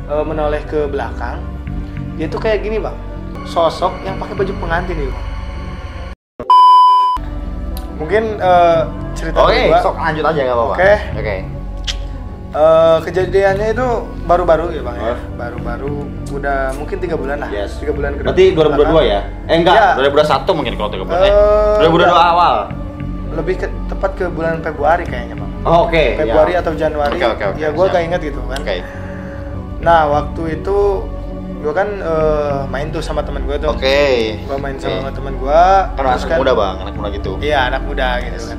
menoleh ke belakang. Dia tuh kayak gini bang, sosok yang pakai baju pengantin itu. Mungkin cerita Oke, sok lanjut aja nggak apa-apa. Oke. Kejadiannya itu baru-baru ya bang ya. Baru-baru udah mungkin 3 bulan lah. 3 bulan ke depan. Berarti 2022 ya? Enggak, Ya. 2021 mungkin kalau 3 bulan. 2022 awal. Lebih tepat ke bulan Februari kayaknya bang. Oh, oke. Februari atau Januari. Oke. Ya gue gak inget gitu kan. Oke. Nah waktu itu gue kan main tuh sama teman gue tuh. Oke. Gue main sama teman gue. Kan anak muda bang, anak muda gitu. Iya anak muda gitu kan.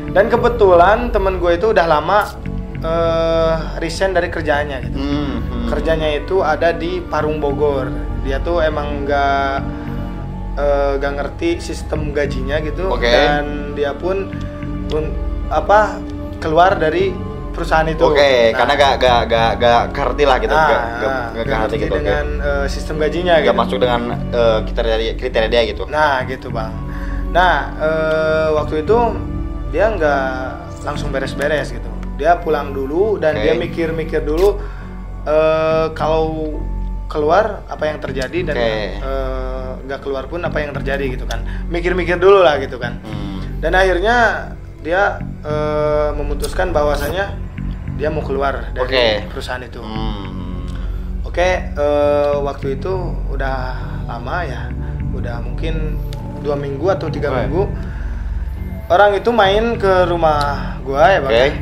Dan kebetulan teman gue itu udah lama resign dari kerjaannya gitu. Kerjanya itu ada di Parung Bogor. Dia tuh emang gak ngerti sistem gajinya gitu. Dan dia pun keluar dari perusahaan itu. Karena gak ngerti lah gitu. Gak ngerti gitu. Dengan sistem gajinya gak gitu. masuk dengan kriteria dia gitu. Nah gitu bang. Nah waktu itu dia nggak langsung beres-beres gitu. Dia pulang dulu dan dia mikir-mikir dulu kalau keluar apa yang terjadi dan nggak keluar pun apa yang terjadi gitu kan. Mikir-mikir dulu lah gitu kan. Dan akhirnya dia memutuskan bahwasanya dia mau keluar dari perusahaan itu. Waktu itu udah lama ya, udah mungkin 2 minggu atau 3 minggu. Orang itu main ke rumah gua ya bang.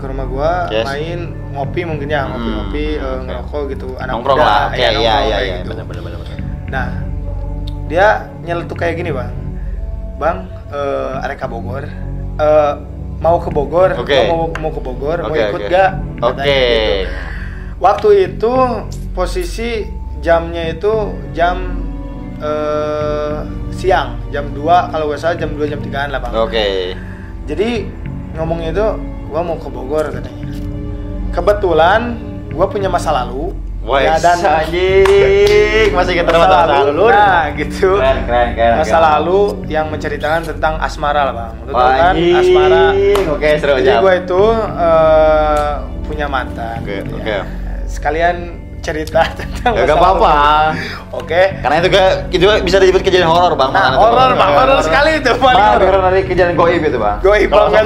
Ke rumah gua main ngopi mungkin ya, ngopi ngerokok gitu. Anak nongkrong muda, lah. Iya. gitu. Bener. Nah dia nyeletuk kayak gini bang. Bang, arek ka Bogor. Mau ke Bogor, mau ke Bogor, mau ikut gak? Gitu. Waktu itu posisi jamnya itu jam siang, jam 2 kalau gak salah, jam 2 jam 3an lah bang. Jadi ngomongnya itu gua mau ke Bogor katanya. Kebetulan gua punya masa lalu. Dan masih kita masa lalu. Nah gitu. Keren. Masa lalu yang menceritakan tentang asmara lah bang. Lu tahu kan asmara. Seru aja. Jadi gue itu punya mantan. Sekalian cerita tentang gak apa-apa. Karena itu bisa disebut kejadian horor bang. Nah, horor sekali itu. Karena dari kejadian goib itu bang. Goib banget.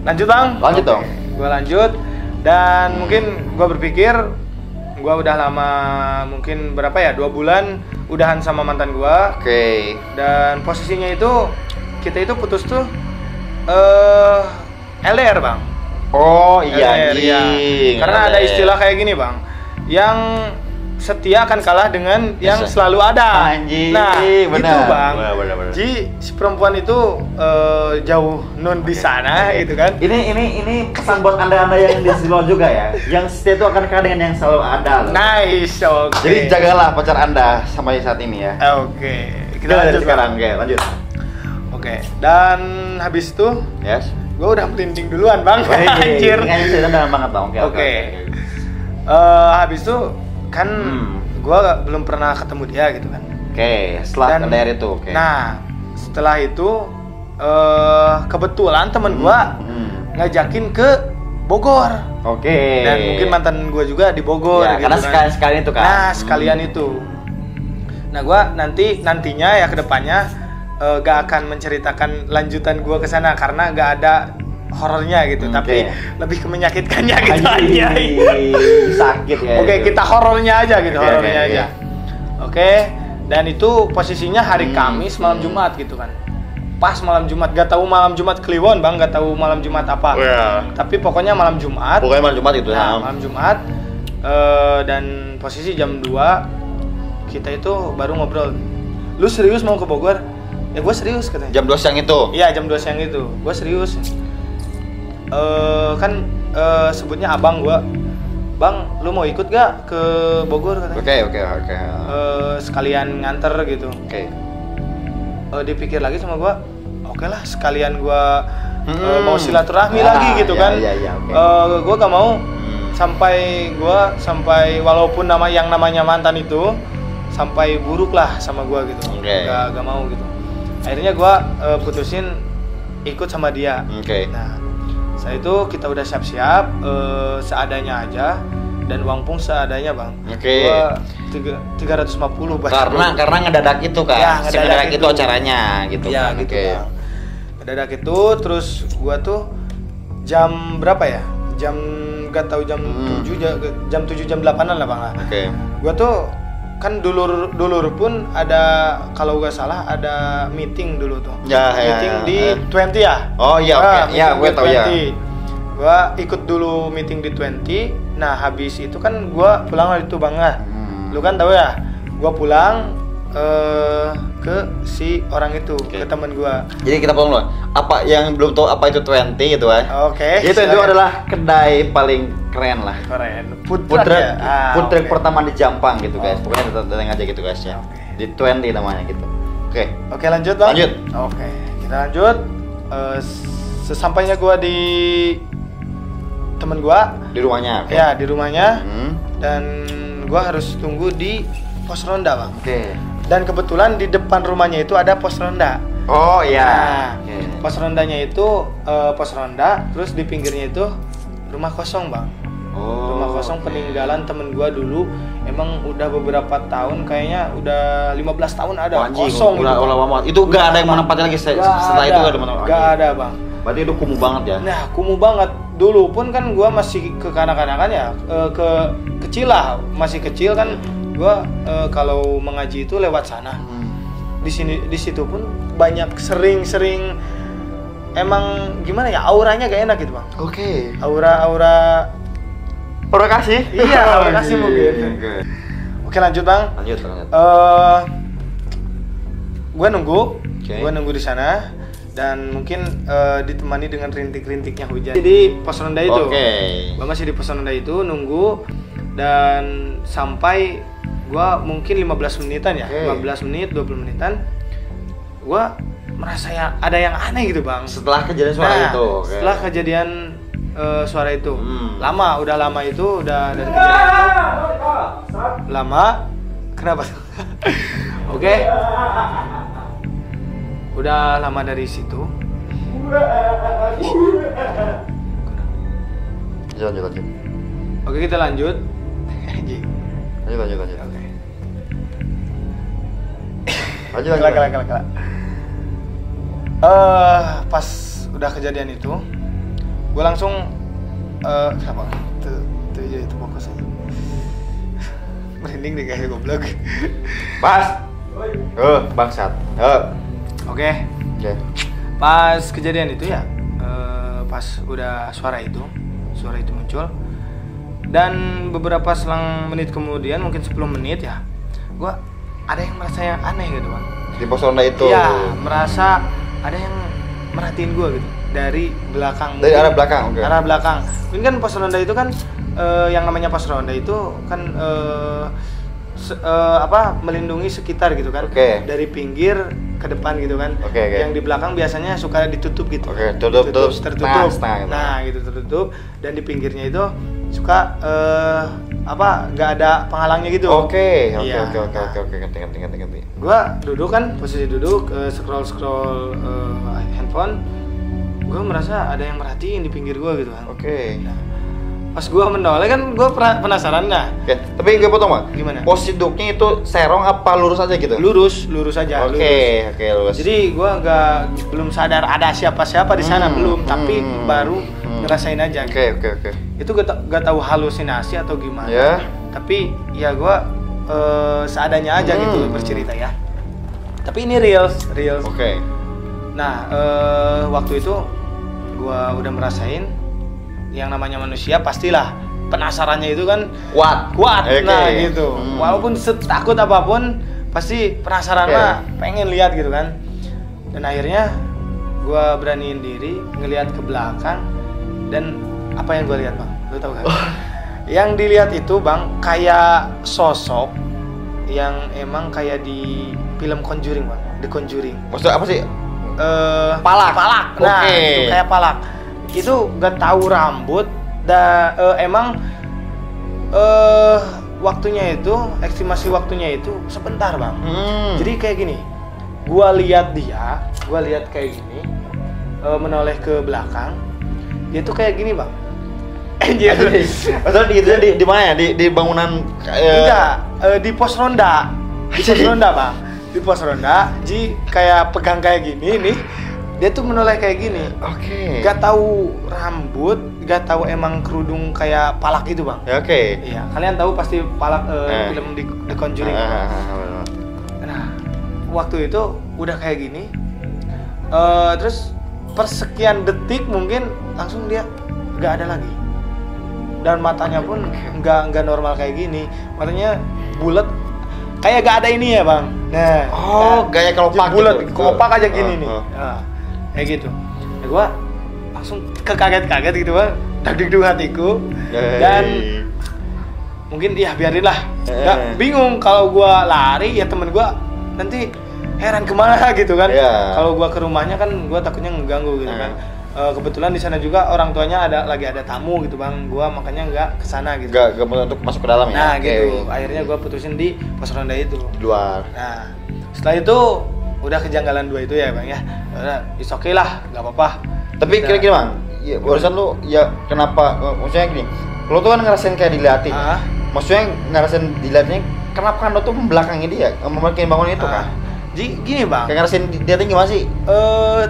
Lanjut bang. Lanjut dong. Gue lanjut. Dan mungkin gue berpikir gue udah lama, mungkin berapa ya, 2 bulan udahan sama mantan gue. Dan posisinya itu kita itu putus tuh LDR bang. LDR, iya. Karena ada istilah kayak gini bang, yang setia akan kalah dengan yang selalu ada. Nah bener. Gitu bang. Bener. Jadi si perempuan itu jauh non di sana gitu kan. Ini pesan buat anda yang di luar juga ya, yang setia itu akan kalah dengan yang selalu ada. Nice. Jadi jagalah pacar anda sampai saat ini ya. Kita lanjut sekarang. Lanjut. Dan habis itu gue udah merinding duluan bang. Anjir. Ini cerita dalam banget bang. Habis itu kan gue belum pernah ketemu dia gitu kan. Setelah LDR itu. Nah setelah itu kebetulan temen gue ngajakin ke Bogor. Dan mungkin mantan gue juga di Bogor gitu karena kan. sekalian itu kan. Nah sekalian itu. Nah gue nantinya ya kedepannya gak akan menceritakan lanjutan gue kesana karena gak ada horornya gitu, tapi lebih ke menyakitkannya gitu aja. Sakit ya. Kita horornya aja gitu, aja. Dan itu posisinya hari Kamis malam Jumat gitu kan. Pas malam Jumat, gak tahu malam Jumat Kliwon bang, gak tahu malam Jumat apa. Tapi pokoknya malam Jumat. Itu ya. Malam Jumat. Dan posisi jam 2 kita itu baru ngobrol. Lu serius mau ke Bogor? Ya gue serius katanya. Jam 2 siang itu? Iya jam 2 siang itu, gue serius. Sebutnya abang gue. Bang, lu mau ikut gak ke Bogor katanya? Oke. Sekalian nganter gitu. Dipikir lagi sama gue, oke lah sekalian gue mau silaturahmi lagi gitu kan. Gue gak mau sampai walaupun yang namanya mantan itu sampai buruk lah sama gue gitu. Gak mau gitu. Akhirnya gue putusin ikut sama dia. Nah Setelah itu kita udah siap-siap, seadanya aja dan uang pun seadanya bang. Oke. Gua 350 bang. Karena ngedadak itu kan. Ya, ngedadak itu acaranya gitu ya, kan. gitu Oke. bang. Ngedadak itu terus gua tuh jam berapa ya? Jam nggak tahu jam 7 jam 7 jam 8-an lah bang lah. Oke. Gua tuh kan dulur pun ada, kalau gak salah ada meeting dulu tuh. Meeting di 20 ya. Oh iya, oke. Ya, gue tahu ya. Gua ikut dulu meeting di 20. Nah, habis itu kan gua pulang hari itu bang lah. Lu kan tahu ya, gua pulang ke si orang itu, ke teman gua. Jadi kita pulang dulu. Apa yang belum tahu apa itu 20 gitu kan? Oke. Itu adalah kedai paling keren lah. Keren. Food truck oke. pertama di Jampang gitu guys. Pokoknya datang aja gitu guys ya. Di 20 namanya gitu. Oke. Oke, lanjut bang. Lanjut. Oke, kita lanjut. Sesampainya gua di temen gua. Di rumahnya. Oke. Ya, di rumahnya. Dan gua harus tunggu di pos ronda bang. Oke. Dan kebetulan di depan rumahnya itu ada pos ronda. Oh iya. Nah, pos rondanya itu pos ronda, terus di pinggirnya itu rumah kosong bang. Oh. Rumah kosong peninggalan temen gua dulu. Emang udah beberapa tahun, kayaknya udah 15 tahun ada kosong. Udah lama. Itu gak ada yang menempatnya lagi setelah itu gak ada menempatnya. Gak ada bang. Berarti itu kumuh banget ya. Nah, kumuh banget. Dulu pun kan gua masih kekanak-kanakan ya, kecil lah, masih kecil kan. Gua kalau mengaji itu lewat sana. Di situ pun banyak sering emang gimana ya, auranya gak enak gitu bang. Oke. Aura kasih. Iya, aura kasih mungkin. Oke, lanjut bang. Lanjut. Gue nunggu Okay. Gue nunggu di sana dan mungkin ditemani dengan rintik-rintiknya hujan. Jadi pos ronda itu. Gue masih di pos ronda itu nunggu dan sampai gue mungkin 15 menitan ya. 15 menit, 20 menitan. Gue merasa ya ada yang aneh gitu bang. Setelah kejadian suara itu. Setelah kejadian suara itu. Udah lama itu, udah dari kejadian itu. Lama. Kenapa? Oke. Udah lama dari situ. Lanjut. Oke, kita lanjut. Lanjut. Oke. Lanjut. Pas udah kejadian itu, gue langsung kenapa? Tuh itu fokus aja. Merinding deh kayak goblok. Pas. Bangsat. Oke. Pas kejadian itu ya, pas udah suara itu muncul dan beberapa selang menit kemudian, mungkin 10 menit ya, gue ada yang merasa yang aneh gitu bang. Di pos ronda itu. Iya, merasa ada yang merhatiin gue gitu dari belakang. Dari arah belakang. Oke. Arah belakang. Mungkin kan pos ronda itu kan yang namanya pos ronda itu kan melindungi sekitar gitu kan. Oke. Dari pinggir ke depan gitu kan. Oke. Yang di belakang biasanya suka ditutup gitu. Oke, tertutup. Setengah. Nah, gitu tertutup, dan di pinggirnya itu suka nggak ada penghalangnya gitu. Oke. Iya. Oke. Ganti. Gua duduk kan, posisi duduk, scroll handphone. Gua merasa ada yang merhatiin di pinggir gua gitu kan. Oke. Nah, pas gua menoleh kan gua penasaran nah. Oke, tapi gue potong bang. Gimana? Posisi duduknya itu serong apa lurus aja gitu? Lurus aja. Oke, lurus. Jadi gua belum sadar ada siapa-siapa di sana, belum, tapi baru ngerasain aja. Oke. Itu gak tahu halusinasi atau gimana. Ya. Tapi ya gua seadanya aja gitu bercerita ya. Tapi ini real. Oke. Nah, waktu itu gua udah merasain yang namanya manusia, pastilah penasarannya itu kan kuat. Okay. Nah, gitu. Walaupun setakut apapun pasti penasaran mah pengen lihat gitu kan. Dan akhirnya gua beraniin diri ngelihat ke belakang, dan apa yang gua lihat, Bang? Lu tahu kan? Yang dilihat itu, Bang, kayak sosok yang emang kayak di film Conjuring, Bang. The Conjuring. Maksudnya apa sih? Palak. Nah, Okay. itu kayak palak. Itu gak tahu rambut, emang waktunya itu, estimasi waktunya itu sebentar, Bang. Jadi kayak gini, gua lihat kayak gini, menoleh ke belakang, Dia tuh kayak gini bang. Anjir. Maksudnya di mana ya? Di bangunan enggak, di pos ronda. Di pos ronda bang. Di pos ronda, Ji kayak pegang kayak gini nih. Dia tuh menoleh kayak gini. Oke. Gak tahu rambut, gak tahu emang kerudung kayak palak gitu bang. Ya, oke. Iya, kalian tahu pasti palak film The Conjuring. Nah, waktu itu udah kayak gini. Terus persekian detik mungkin langsung dia gak ada lagi. Dan matanya pun nggak normal kayak gini, matanya bulat kayak gak ada ini ya bang. Nah, gaya kelopak bulat, gitu. kelopak aja gini nih. Nah, kayak gitu. Nah, gua langsung kaget gitu bang, deg-deg hatiku. Dan mungkin ya biarin lah. Nggak bingung kalau gua lari ya temen gua nanti heran kemana gitu kan. Kalau gua ke rumahnya kan gua takutnya ngeganggu gitu kan. Kebetulan di sana juga orang tuanya lagi ada tamu gitu bang, gua makanya nggak kesana gitu. Nggak untuk masuk ke dalam ya. Nah gitu, akhirnya gua putusin di pos ronda itu. Luar. Nah setelah itu udah kejanggalan 2 itu ya bang ya, udah is okay lah, nggak apa-apa. Tapi kira-kira bang, ya, barusan lu ya kenapa? Maksudnya gini, lo tuh kan ngerasain kayak diliatin. Maksudnya ngerasain diliatin, kenapa kan lo tuh membelakangi dia, membelakangi bangun itu kan? Jadi gini bang, kayak ngerasain dia gimana sih?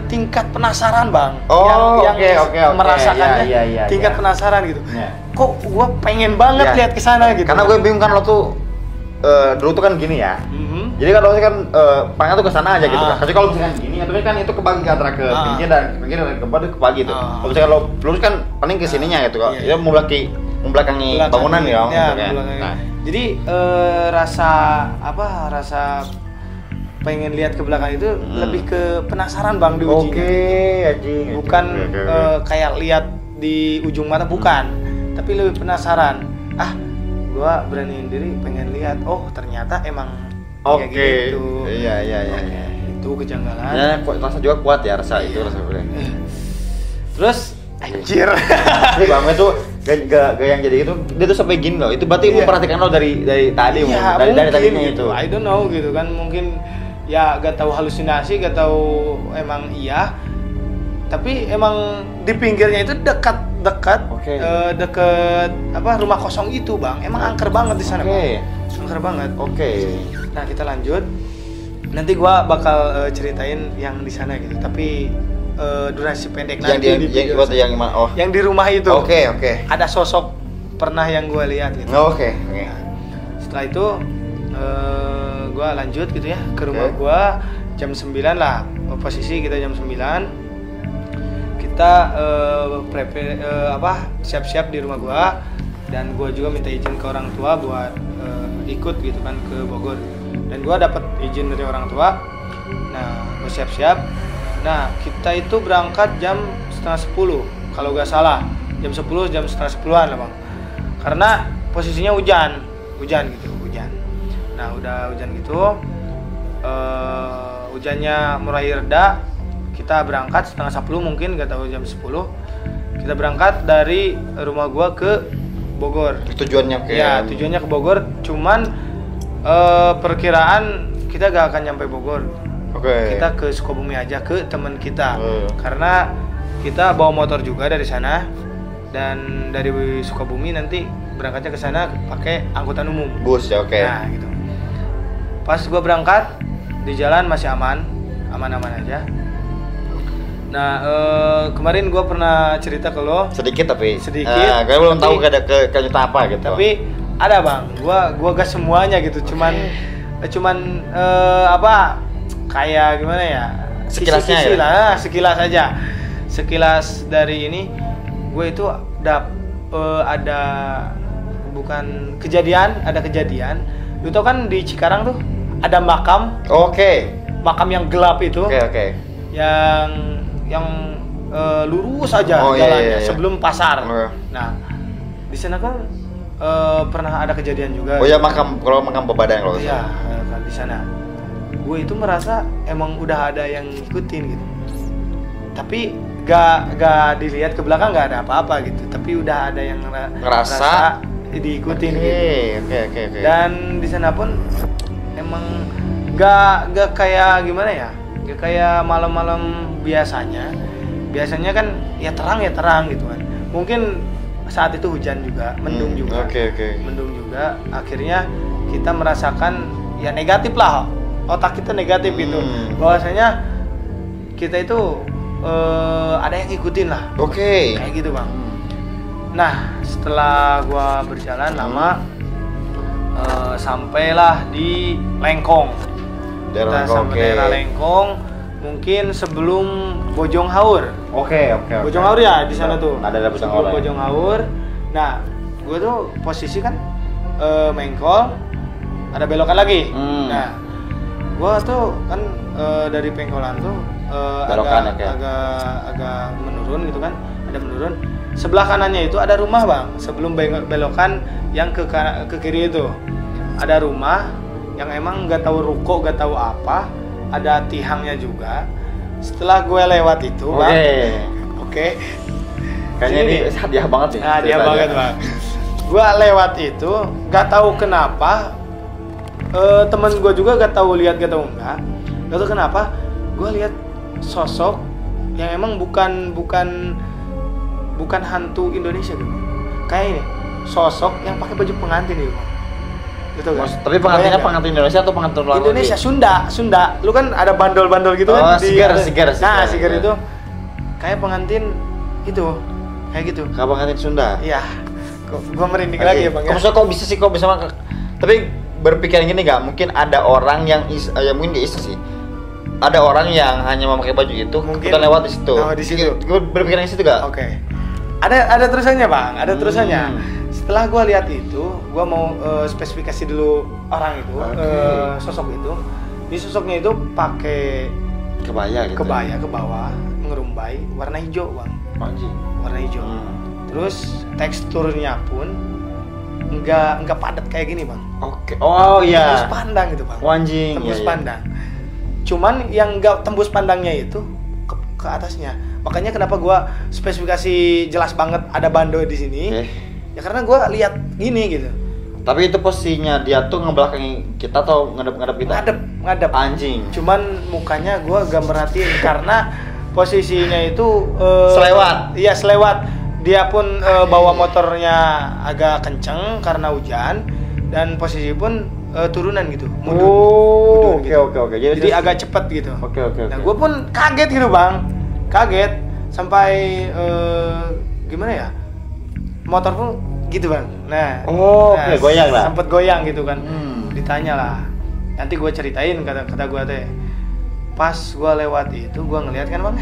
Tingkat penasaran bang, yang merasakannya, tingkat penasaran gitu. Kok gua pengen banget lihat kesana gitu. Karena gue bingung kan lo tuh dulu tuh kan gini ya. Jadi kan lo kan pengen tuh kesana aja gitu kan. Tapi kalau misalkan gini, atau kan itu kebagi antara ke pinggir dan kebagi tuh. Kalau misalkan lo lurus kan paling ke sininya gitu kok. Dia membelakangi bangunan ya. Nah, jadi rasa pengen lihat ke belakang itu lebih ke penasaran bang diujinya. Bukan kayak lihat di ujung mata, bukan, tapi lebih penasaran. Gua beraniin diri pengen lihat, ternyata emang kayak gitu. Iya. Itu kejanggalan. Ya, rasa juga kuat ya rasa itu rasa boleh. Terus anjir. Ini bang itu gak yang jadi itu dia tuh sampai gini loh. Itu berarti memperhatikan lo dari tadi dari tadinya itu. I don't know gitu kan, mungkin ya gak tahu halusinasi, gak tahu emang iya, tapi emang di pinggirnya itu dekat rumah kosong itu bang, emang angker banget di sana bang, angker banget. Nah kita lanjut, nanti gua bakal ceritain yang di sana gitu, tapi durasi pendek nanti yang di rumah itu. Ada sosok pernah yang gua lihat gitu. Nah, setelah itu gue lanjut gitu ya ke rumah gue jam 9 lah, posisi kita jam 9 kita siap-siap di rumah gue, dan gue juga minta izin ke orang tua buat ikut gitu kan ke Bogor, dan gue dapat izin dari orang tua. Nah gue siap-siap, nah kita itu berangkat jam 9:30 kalau gak salah, jam 9:30 lah bang, karena posisinya hujan gitu. Nah udah hujan gitu, hujannya mulai reda, kita berangkat 9:30 mungkin, gak tahu jam 10 kita berangkat dari rumah gua ke Bogor. Tujuannya tujuannya ke Bogor, cuman perkiraan kita gak akan nyampe Bogor. Kita ke Sukabumi aja, ke teman kita. Karena kita bawa motor juga dari sana, dan dari Sukabumi nanti berangkatnya ke sana pakai angkutan umum, bus ya. Nah gitu. Pas gue berangkat di jalan masih aman aja. Nah kemarin gue pernah cerita ke lo sedikit. Gue belum tahu cerita apa gitu. Tapi ada bang, gue gas semuanya gitu. Cuman kayak gimana ya? Sekilasnya sekilas aja. Sekilas dari ini, gue itu ada kejadian. Lu tau kan di Cikarang tuh ada makam. Makam yang gelap itu. Yang lurus aja jalannya sebelum pasar. Nah, di sana kan pernah ada kejadian juga. Makam Pebadan kalau iya, kan di sana. Gue itu merasa emang udah ada yang ngikutin gitu. Tapi gak dilihat ke belakang, gak ada apa-apa gitu. Tapi udah ada yang ngerasa diikutin gitu. Dan di sana pun emang gak kayak gimana ya, gak kayak malam-malam biasanya. biasanya kan ya terang gitu kan. Mungkin saat itu hujan juga, mendung juga. Mendung juga, akhirnya kita merasakan ya negatif lah. Otak kita negatif gitu. Bahwasanya kita itu ada yang ngikutin lah. Kayak gitu, Bang. Nah, setelah gua berjalan lama sampailah di Lengkong. Kita sampai daerah Lengkong, mungkin sebelum Bojong Haur. Bojong Haur ya di sana tuh. Ada Bojong Haur. Nah, gue tuh posisi kan mengkol, ada belokan lagi. Nah, gue tuh kan dari pengkolan tuh agak menurun gitu kan, ada menurun. Sebelah kanannya itu ada rumah, Bang. Sebelum belokan yang ke kiri itu ada rumah yang emang nggak tahu ruko, nggak tahu apa, ada tihangnya juga. Setelah gue lewat itu, Bang. Kayaknya ini hadiah banget nih. Hadiah banget, Bang. Gue lewat itu, nggak tahu kenapa. Temen gue juga nggak tahu lihat, nggak tahu enggak. Nggak tahu kenapa. Gue lihat sosok yang emang bukan hantu Indonesia gitu. Kayak ini sosok yang pakai baju pengantin gitu. Gitu kan? Tapi pengantinnya pengantin Indonesia atau pengantin luar negeri? Indonesia, Sunda. Lu kan ada bandol-bandol gitu kan? Sigar. Nah, sigar itu kayak pengantin itu, kayak gitu. Kayak pengantin Sunda. Iya. Gua merinding lagi ya, Bang. Kok bisa sama? Tapi berpikir gini nggak? Mungkin ada orang yang mungkin nggak sih. Ada orang yang hanya memakai baju itu, kita lewat di situ. Oh, di situ. Gue berpikir di situ nggak? Ada terusannya, Bang. Ada terusannya. Setelah gue lihat itu, gue mau spesifikasi dulu orang itu, sosok itu. Di sosoknya itu pakai kebaya ke bawah, ngerumbai, warna hijau, Bang. Warna hijau. Terus teksturnya pun enggak padat kayak gini, Bang. Tembus pandang gitu, Bang. Tembus pandang. Cuman yang enggak tembus pandangnya itu ke atasnya. Makanya kenapa gue spesifikasi jelas banget ada bando di sini. Ya karena gue lihat gini gitu. Tapi itu posisinya dia tuh ngebelakangi kita atau ngadep kita? Ngadep. Anjing. Cuman mukanya gue gak merhatiin karena posisinya itu selewat. Iya, selewat. Dia pun bawa motornya agak kenceng karena hujan dan posisi pun turunan gitu. Mundur gitu. Oke. Jadi agak cepet gitu. Oke. Nah, gue pun kaget gitu, Bang. Kaget sampai gimana ya? Motor pun gitu, Bang. Nah, goyang lah. Sempet goyang gitu kan. Ditanya lah. Nanti gue ceritain kata gue teh. Pas gue lewat itu, gue ngelihat kan, Bang.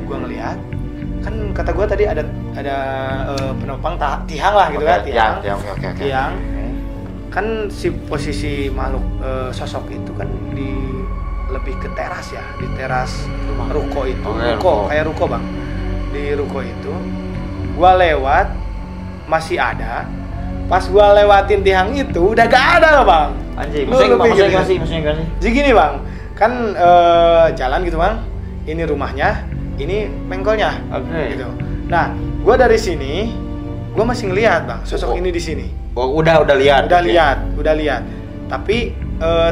Gue ngelihat. Kan kata gue tadi ada penumpang tihang lah gitu kan, tiang. Kan si posisi makhluk sosok itu kan lebih ke teras ya, di teras ruko itu. Kayak ruko, Bang. Di ruko itu gue lewat masih ada. Pas gua lewatin tiang itu udah gak ada loh, Bang. Anjing. Maksudnya gimana sih? Jadi gini, Bang. Kan jalan gitu, Bang. Ini rumahnya, ini mengkolnya. Gitu. Nah, gua dari sini gua masih ngelihat, Bang, sosok ini di sini. Udah lihat. Udah lihat. Tapi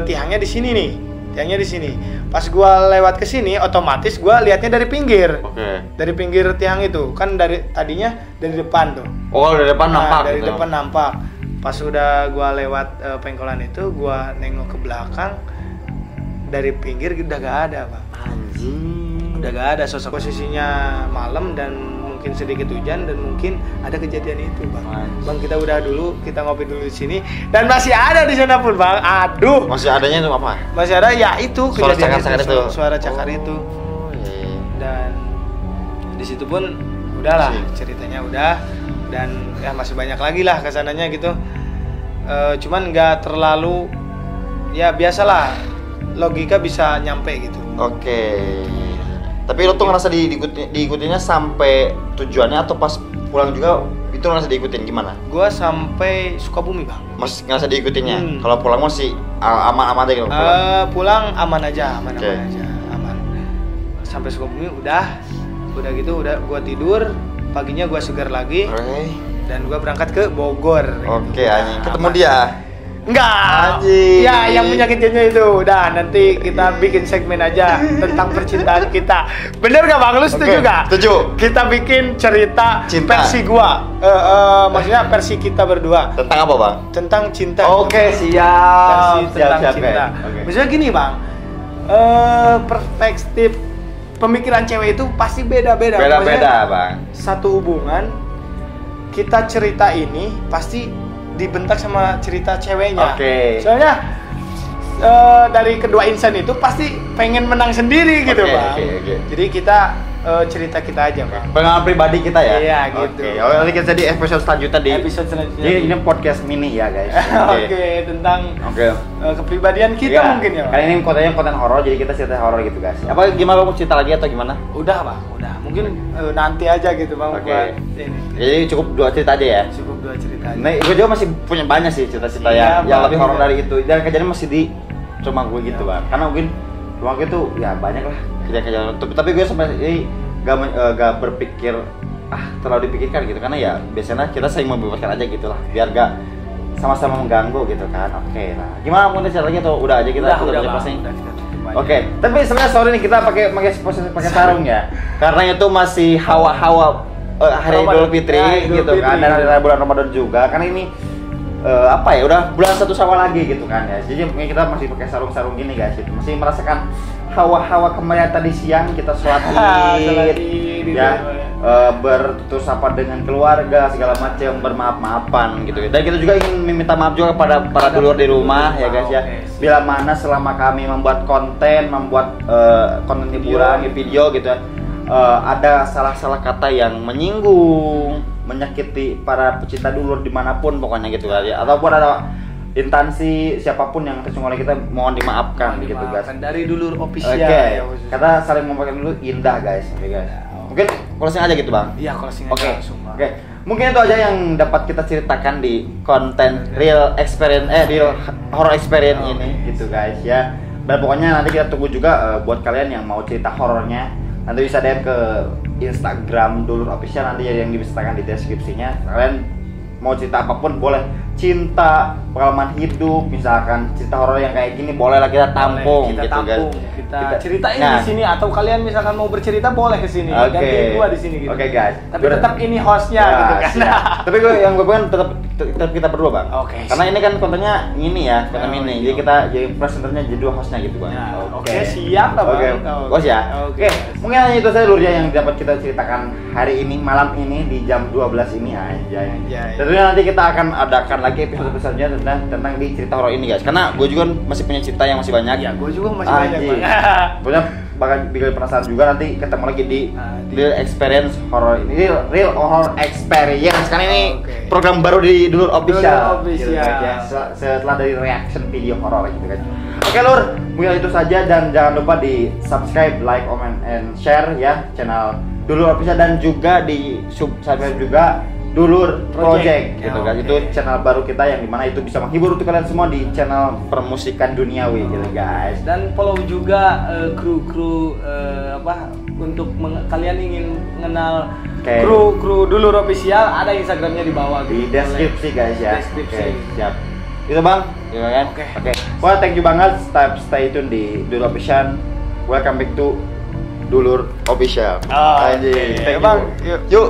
tiangnya di sini nih. Tiangnya di sini. Pas gua lewat ke sini, otomatis gua lihatnya dari pinggir. Dari pinggir tiang itu. Kan tadinya dari depan tuh. Dari depan nampak. Dari depan nampak. Pas udah gua lewat pengkolan itu, gua nengok ke belakang. Dari pinggir udah gak ada, Bang. Anjing. Udah gak ada sosok. Posisinya malam dan mungkin sedikit hujan dan mungkin ada kejadian itu, Bang. Bang, kita udah dulu, kita ngopi dulu di sini dan masih ada di sana pun, Bang. Aduh. Masih adanya itu apa? Masih ada ya itu kejadian suara cakar itu. Dan di situ pun udahlah ceritanya udah dan ya masih banyak lagi lah kesananya gitu. Cuman nggak terlalu ya biasalah logika bisa nyampe gitu. Tapi lo tuh ngerasa diikutinya sampai tujuannya atau pas pulang juga itu ngerasa diikutin gimana? Gua sampai Sukabumi, Bang. Masih ngerasa diikutinya. Kalau pulang masih aman-aman aja gitu. Pulang aman aja. Sampai Sukabumi udah gitu gua tidur, paginya gua segar lagi. Dan gua berangkat ke Bogor. Anjing. Ketemu dia. Enggak. Anjing. Ya, yang menyakitinya itu. Udah, nanti kita bikin segmen aja tentang percintaan kita. Bener gak Bang? Lu setuju gak? Setuju. Kita bikin cerita Cinta. versi gua. Maksudnya versi kita berdua. Tentang apa, Bang? Tentang cinta. Oke, Versi siap. tentang cinta. Oke. Maksudnya gini, Bang. Perspektif pemikiran cewek itu pasti beda-beda. Beda-beda, Maksudnya, Bang. satu hubungan kita cerita ini pasti dibentak sama cerita ceweknya. Oke. Soalnya dari kedua insan itu pasti pengen menang sendiri gitu, Oke, Bang. oke. Jadi kita cerita kita aja, Bang. Pengalaman pribadi kita ya. Iya, gitu. Oke. Nanti kita di episode selanjutnya di Episode selanjutnya. Jadi ini podcast mini ya, guys. Oke, tentang Oke. kepribadian kita Iya. mungkin ya, Bang. Karena ini kontennya konten horor, jadi kita cerita horor gitu, guys. Apa gimana, Bang? Mau cerita lagi atau gimana? Udah, Bang. Udah. Mungkin nanti aja gitu, Bang. Oke. Buat ini. Jadi cukup 2 cerita aja ya. Cukup 2 cerita aja. Nah, gue juga masih punya banyak sih cerita-cerita Iya, yang Bang. lebih horor dari itu. Dan kejadian masih di rumah gue gitu, Bang. Karena mungkin rumah gue tuh ya banyak lah kejadian-kejadian. Tapi gue sampai ini gak berpikir terlalu dipikirkan gitu, karena ya biasanya kita saling membebaskan aja gitu lah, biar gak sama-sama mengganggu gitu kan. Oke, nah gimana, mau cerita lagi atau udah aja kita udah, aja Bang. pasang? Udah, kita tutup aja. Oke, tapi sebenarnya sorry nih kita pakai sarung ya, karena itu masih hawa-hawa hari Idul Fitri Ya, Idul gitu kan, Fitri. dan hari bulan Ramadan juga, karena ini apa ya, udah bulan 1 Syawal lagi gitu kan ya. Jadi mungkin kita masih pakai sarung-sarung gini guys, gitu. Masih merasakan hawa-hawa kemeriahan tadi siang kita sholat Sholat Id, Id, ya, gitu. bertutur sapa dengan keluarga segala macam, bermaaf-maafan gitu. Dan kita juga ingin meminta maaf juga kepada para dulur di rumah ya guys ya. Bila mana selama kami membuat konten hiburan, video gitu ya, ada salah-salah kata yang menyinggung, menyakiti para pecinta dulur dimanapun pokoknya gitu kan ya, ataupun ada instansi siapapun yang tersinggung oleh kita, mohon dimaafkan gitu guys. Dari dulur official. Oke, ya, khususnya. kata saling memaafkan dulu indah guys. Oke guys. Mungkin closing aja gitu, Bang. Iya, closing Oke. aja langsung, Bang. Oke. Mungkin itu aja yang dapat kita ceritakan di konten real horror experience ini gitu guys ya. Dan pokoknya nanti kita tunggu juga buat kalian yang mau cerita horornya, nanti bisa DM ke Instagram Dulur Official, nanti yang disertakan di deskripsinya. Kalian mau cerita apapun boleh, cinta, pengalaman hidup, misalkan cerita horor yang kayak gini boleh lah kita tampung kita gitu tampung, guys. kita ceritain di sini, atau kalian misalkan mau bercerita boleh ke sini. Oke. Gantiin gua di sini gitu. Oke, guys. Tapi tetap ini hostnya gitu kan. siap. Tapi yang gue pengen tetap kita berdua, Bang. Oke, Karena ini kan kontennya ini ya, konten Oh, ini. iya. Jadi kita jadi presenternya jadi dua hostnya gitu, Bang. Ya, oke, siap lah, Bang. Oke. Bos ya. Oke. Oke. Mungkin hanya itu saja Lur yang dapat kita ceritakan hari ini, malam ini di jam 12 ini aja. Anjay. Tentunya nanti kita akan adakan lagi episode selanjutnya tentang di cerita horor ini, guys. Karena gue juga masih punya cerita yang masih banyak. Ya, gua juga masih banyak, Anjing. Bang. Pokoknya bakal bikin penasaran juga, nanti ketemu lagi di Di- Real Experience Horror ini, Real Horror Experience. Karena ini Oke. program baru di Dulur Official. Dulur Official. Gitu, guys, ya. Setelah dari reaction video horror gitu kan. Oke Lur, mungkin itu saja, dan jangan lupa di subscribe, like, comment, and share ya channel Dulur Official, dan juga di subscribe juga Dulur Project gitu Ya, guys. oke. Itu channel baru kita yang dimana itu bisa menghibur untuk kalian semua di channel permusikan duniawi gitu guys. Dan follow juga kru untuk kalian ingin mengenal Oke. kru Dulur Official, ada Instagramnya di bawah Di gitu. deskripsi guys ya. Deskripsi. Oke, siap. Itu Bang, gitu kan? Oke. Oke. Well, thank you banget. Stay tune di Dulur Official. Welcome back to Dulur Official. Oh, Anjing. oke. Thank you, Bang, yuk. Yuk,